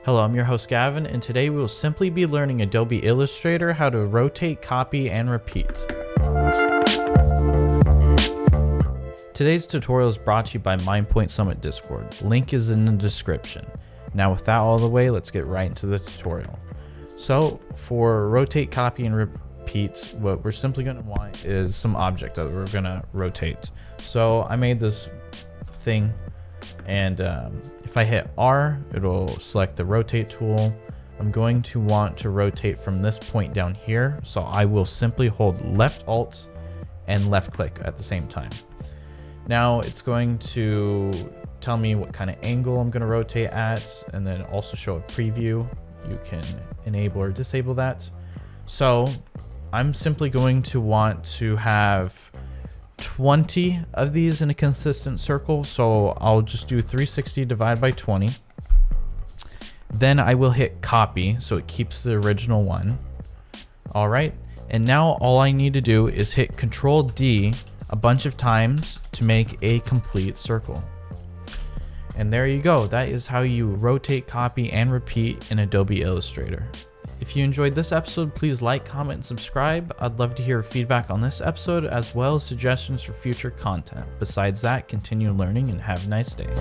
Hello, I'm your host Gavin, and today we will simply be learning Adobe Illustrator, how to rotate, copy, and repeat. Today's tutorial is brought to you by MindPoint Summit Discord. Link is in the description. Now with that all the way, let's get right into the tutorial. So for rotate, copy, and repeat, what we're simply going to want is some object that we're going to rotate. So I made this thing, and if I hit R, it'll select the rotate tool. I'm going to want to rotate from this point down here, so I will simply hold left alt and left click at the same time. Now it's going to tell me what kind of angle I'm going to rotate at, and then also show a preview. You can enable or disable that. So I'm simply going to want to have 20 of these in a consistent circle, so I'll just do 360 divided by 20. Then I will hit copy so it keeps the original one. All right, and now all I need to do is hit Control D a bunch of times to make a complete circle. And there you go. That is how you rotate, copy, and repeat in Adobe Illustrator. If you enjoyed this episode, please like, comment, and subscribe. I'd love to hear feedback on this episode as well as suggestions for future content. Besides that, continue learning and have a nice day.